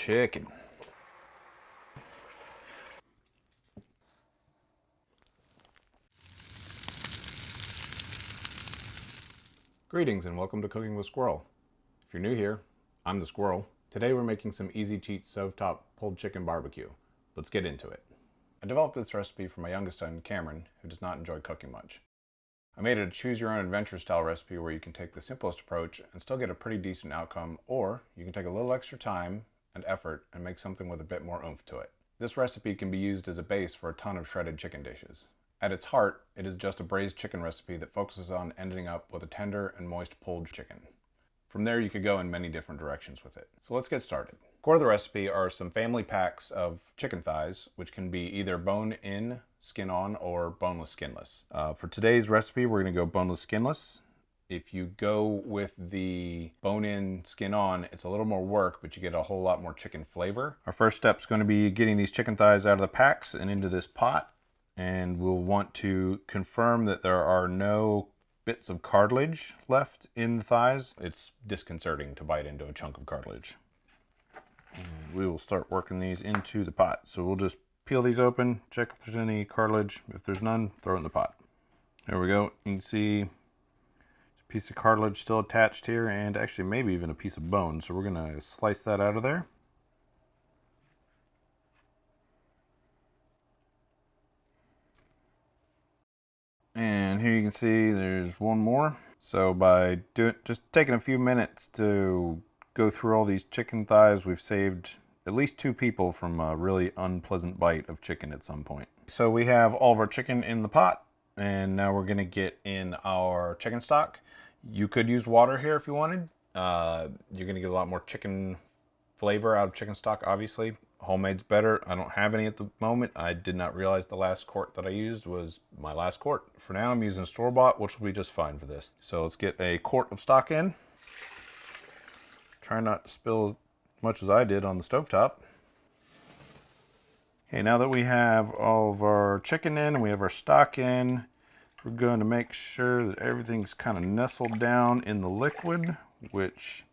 chicken. Greetings and welcome to Cooking with Squirrel. If you're new here, I'm the Squirrel. Today we're making some easy cheat stovetop pulled chicken barbecue. Let's get into it. I developed this recipe for my youngest son, Cameron, who does not enjoy cooking much. I made it a choose your own adventure style recipe where you can take the simplest approach and still get a pretty decent outcome, or you can take a little extra time and effort and make something with a bit more oomph to it. This recipe can be used as a base for a ton of shredded chicken dishes. At its heart, it is just a braised chicken recipe that focuses on ending up with a tender and moist pulled chicken. From there, you could go in many different directions with it. So let's get started. Core of the recipe are some family packs of chicken thighs, which can be either bone-in, skin-on, or boneless, skinless. For today's recipe, we're going to go boneless, skinless. If you go with the bone-in, skin-on, it's a little more work, but you get a whole lot more chicken flavor. Our first step is going to be getting these chicken thighs out of the packs and into this pot. And we'll want to confirm that there are no bits of cartilage left in the thighs. It's disconcerting to bite into a chunk of cartilage. And we will start working these into the pot. So we'll just peel these open, check if there's any cartilage. If there's none, throw it in the pot. There we go. You can see a piece of cartilage still attached here, and actually maybe even a piece of bone. So we're gonna slice that out of there. And here you can see there's one more. So by just taking a few minutes to go through all these chicken thighs, we've saved at least 2 people from a really unpleasant bite of chicken at some point. So we have all of our chicken in the pot, and now we're gonna get in our chicken stock. You could use water here if you wanted. You're gonna get a lot more chicken flavor out of chicken stock, obviously. Homemade's better. I don't have any at the moment. I did not realize the last quart that I used was my last quart. For now, I'm using store-bought, which will be just fine for this. So let's get a quart of stock in. Try not to spill as much as I did on the stovetop. Okay, now that we have all of our chicken in and we have our stock in, we're going to make sure that everything's kind of nestled down in the liquid, which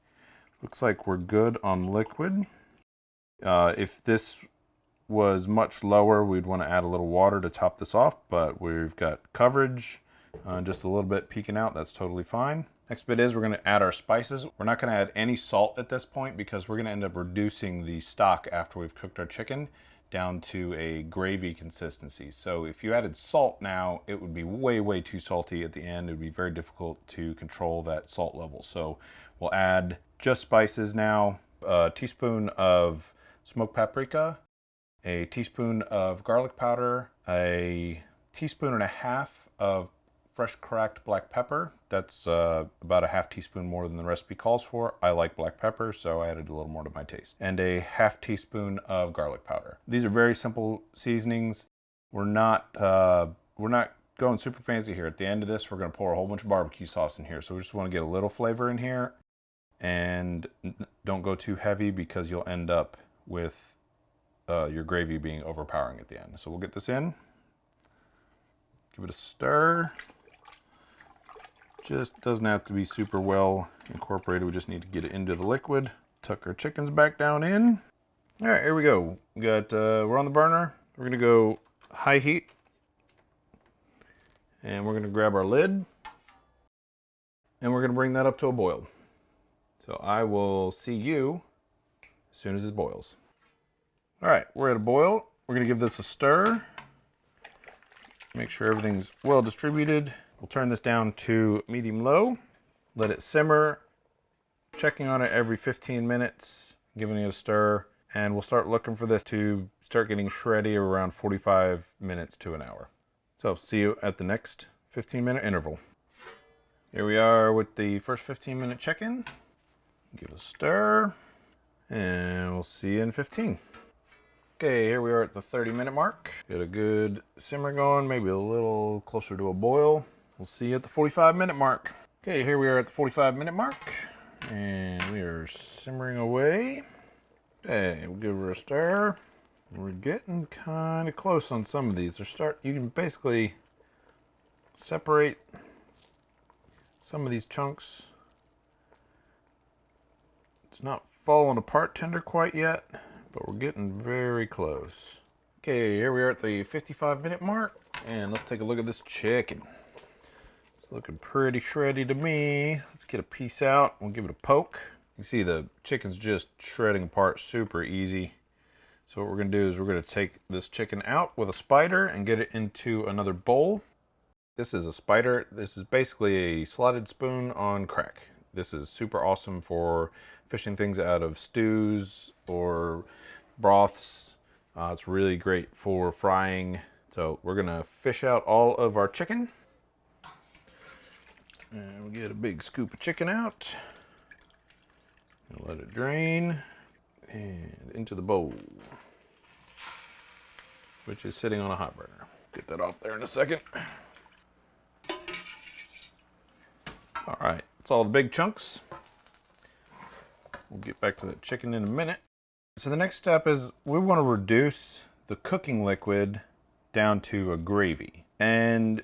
looks like we're good on liquid. If this was much lower, we'd want to add a little water to top this off, but we've got coverage, just a little bit peeking out. That's totally fine. Next bit is we're going to add our spices. We're not going to add any salt at this point because we're going to end up reducing the stock after we've cooked our chicken down to a gravy consistency. So if you added salt now, it would be way, way too salty at the end. It would be very difficult to control that salt level. So we'll add just spices now, a teaspoon of smoked paprika, a teaspoon of garlic powder, a teaspoon and a half of fresh cracked black pepper. That's about a half teaspoon more than the recipe calls for. I like black pepper, so I added a little more to my taste. And a half teaspoon of garlic powder. These are very simple seasonings. We're not going super fancy here. At the end of this, we're gonna pour a whole bunch of barbecue sauce in here. So we just wanna get a little flavor in here, and don't go too heavy because you'll end up with your gravy being overpowering at the end. So we'll get this in, give it a stir. Just doesn't have to be super well incorporated. We just need to get it into the liquid. Tuck our chickens back down in. All right, here we go. We got, we're on the burner. We're gonna go high heat, and we're gonna grab our lid, and we're gonna bring that up to a boil. So I will see you as soon as it boils. All right, we're at a boil. We're gonna give this a stir. Make sure everything's well distributed. We'll turn this down to medium-low. Let it simmer, checking on it every 15 minutes, giving it a stir, and we'll start looking for this to start getting shreddy around 45 minutes to an hour. So see you at the next 15-minute interval. Here we are with the first 15-minute check-in. Give it a stir, and we'll see you in 15. Okay, here we are at the 30-minute mark. Get a good simmer going, maybe a little closer to a boil. We'll see you at the 45-minute mark. Okay, here we are at the 45-minute mark, and we are simmering away. Okay, we'll give her a stir. We're getting kind of close on some of these. You can basically separate some of these chunks It's not falling apart tender quite yet, but we're getting very close. Okay, here we are at the 55-minute mark, and let's take a look at this chicken. It's looking pretty shreddy to me. Let's get a piece out. We'll give it a poke. You see the chicken's just shredding apart super easy. So what we're gonna do is we're gonna take this chicken out with a spider and get it into another bowl. This is a spider. This is basically a slotted spoon on crack. This is super awesome for fishing things out of stews or broths. It's really great for frying. So we're gonna fish out all of our chicken. And we'll get a big scoop of chicken out. And let it drain. And into the bowl, which is sitting on a hot burner. Get that off there in a second. All right, that's all the big chunks. We'll get back to the chicken in a minute. So the next step is we want to reduce the cooking liquid down to a gravy. And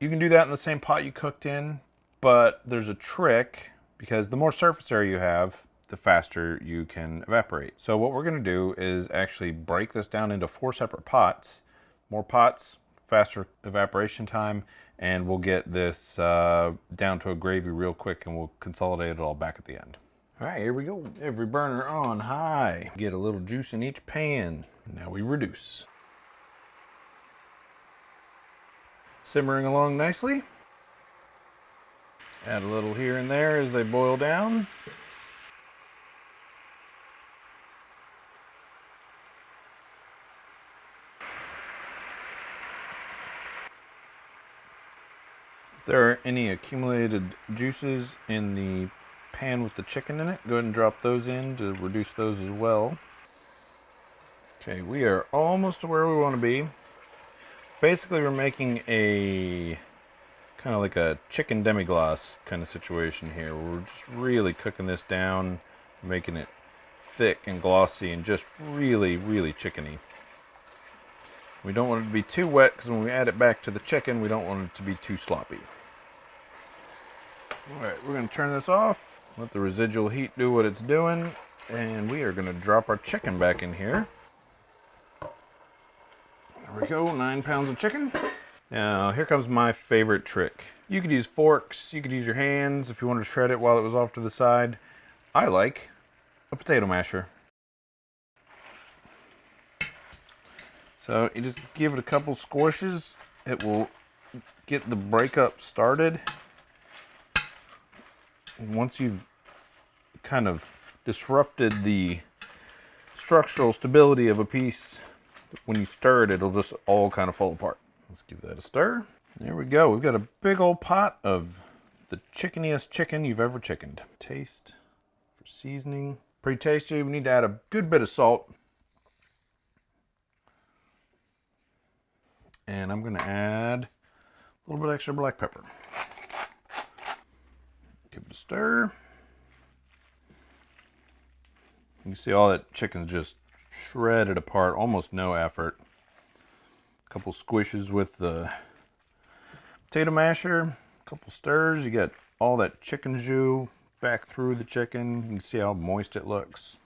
you can do that in the same pot you cooked in, but there's a trick because the more surface area you have, the faster you can evaporate. So what we're gonna do is actually break this down into 4 separate pots. More pots, faster evaporation time, and we'll get this down to a gravy real quick, and we'll consolidate it all back at the end. All right, here we go. Every burner on high. Get a little juice in each pan. Now we reduce. Simmering along nicely. Add a little here and there as they boil down. If there are any accumulated juices in the pan with the chicken in it, go ahead and drop those in to reduce those as well. Okay, we are almost to where we want to be. Basically, we're making a kind of like a chicken demi-glace kind of situation here. We're just really cooking this down, making it thick and glossy and just really, really chickeny. We don't want it to be too wet because when we add it back to the chicken, we don't want it to be too sloppy. All right, we're going to turn this off, let the residual heat do what it's doing, and we are going to drop our chicken back in here. There we go, 9 pounds of chicken. Now, here comes my favorite trick. You could use forks, you could use your hands if you wanted to shred it while it was off to the side. I like a potato masher. So you just give it a couple squishes. It will get the breakup started. Once you've kind of disrupted the structural stability of a piece, when you stir it, it'll just all kind of fall apart. Let's give that a stir. There we go. We've got a big old pot of the chickeniest chicken you've ever chickened. Taste for seasoning. Pretty tasty. We need to add a good bit of salt. And I'm going to add a little bit extra black pepper. Give it a stir. You can see all that chicken's just shredded apart, almost no effort. A couple squishes with the potato masher, a couple stirs. You get all that chicken jus back through the chicken. You can see how moist it looks.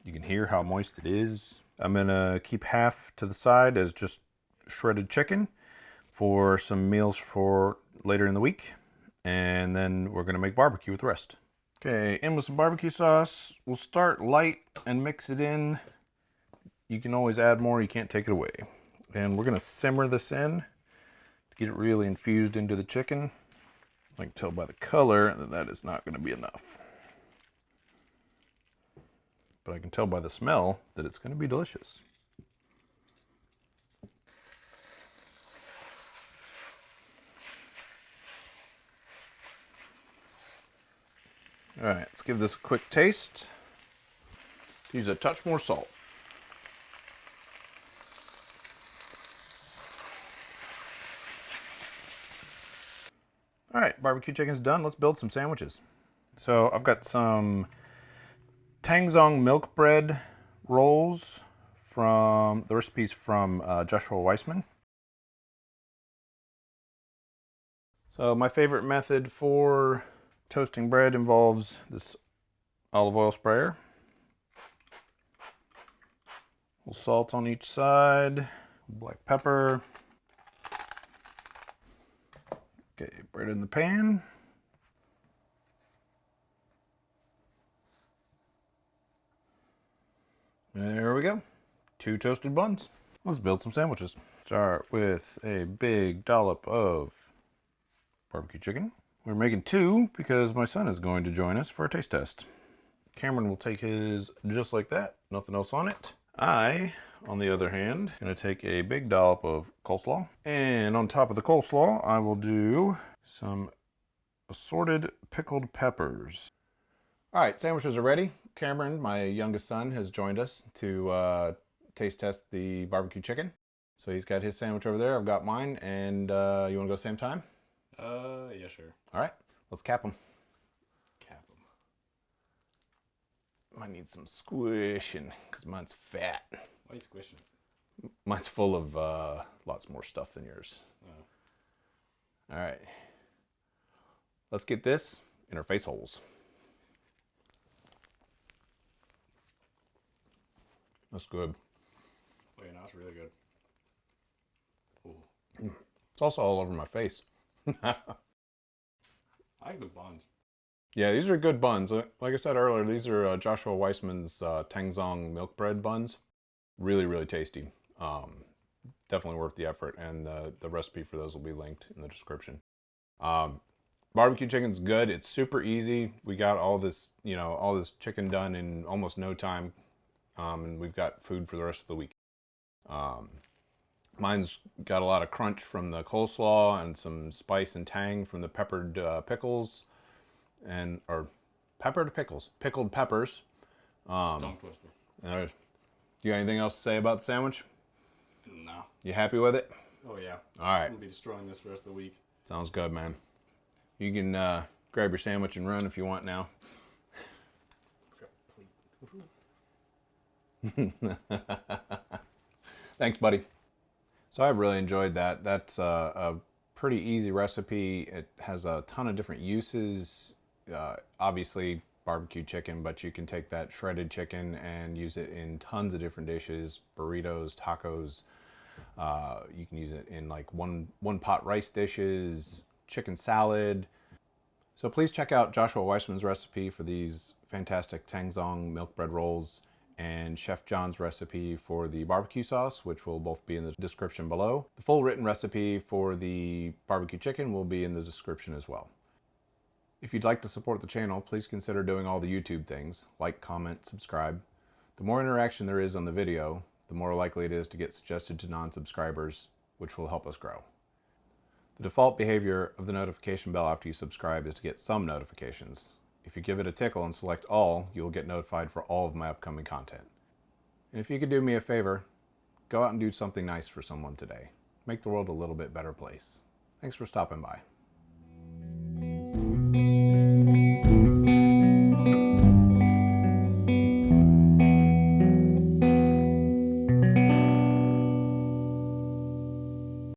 You can hear how moist it is. I'm gonna keep half to the side as just shredded chicken for some meals for later in the week, and then we're gonna make barbecue with the rest. Okay, in with some barbecue sauce. We'll start light and mix it in. You can always add more, you can't take it away. And we're gonna simmer this in to get it really infused into the chicken. I can tell by the color that that is not gonna be enough. But I can tell by the smell that it's gonna be delicious. All right, let's give this a quick taste. Use a touch more salt. All right, barbecue chicken's done. Let's build some sandwiches. So I've got some Tangzhong milk bread rolls from the recipes from Joshua Weissman. So my favorite method for toasting bread involves this olive oil sprayer. A little salt on each side, black pepper. Okay, bread in the pan. There we go. 2 toasted buns. Let's build some sandwiches. Start with a big dollop of barbecue chicken. We're making 2 because my son is going to join us for a taste test. Cameron will take his just like that, nothing else on it. I, on the other hand, am going to take a big dollop of coleslaw. And on top of the coleslaw, I will do some assorted pickled peppers. All right, sandwiches are ready. Cameron, my youngest son, has joined us to taste test the barbecue chicken. So he's got his sandwich over there. I've got mine. And you want to go same time? Yeah, sure. All right, let's cap them. Cap them. Might need some squishing because mine's fat. Why are you squishing? Mine's full of lots more stuff than yours. Oh. All right. Let's get this in our face holes. That's good. Oh, yeah, no, it's really good. Ooh. It's also all over my face. I like the buns. Yeah, these are good buns. Like I said earlier, these are Joshua Weissman's Tangzhong milk bread buns. Really, really tasty. Definitely worth the effort, and the recipe for those will be linked in the description. Barbecue chicken's good. It's super easy. We got all this, all this chicken done in almost no time, and we've got food for the rest of the week. Mine's got a lot of crunch from the coleslaw and some spice and tang from the peppered pickles, or peppered pickles, pickled peppers. Tongue twister. You got anything else to say about the sandwich? No. You happy with it? Oh, yeah. All right. I'm going to be destroying this for the rest of the week. Sounds good, man. You can grab your sandwich and run if you want now. Thanks, buddy. So I really enjoyed that. That's a pretty easy recipe. It has a ton of different uses. Obviously barbecue chicken, but you can take that shredded chicken and use it in tons of different dishes, burritos, tacos. You can use it in like one pot rice dishes, chicken salad. So please check out Joshua Weissman's recipe for these fantastic Tangzhong milk bread rolls and Chef John's recipe for the barbecue sauce, which will both be in the description below. The full written recipe for the barbecue chicken will be in the description as well. If you'd like to support the channel, please consider doing all the YouTube things, like, comment, subscribe. The more interaction there is on the video, the more likely it is to get suggested to non-subscribers, which will help us grow. The default behavior of the notification bell after you subscribe is to get some notifications. If you give it a tickle and select all, you will get notified for all of my upcoming content. And if you could do me a favor, go out and do something nice for someone today. Make the world a little bit better place. Thanks for stopping by.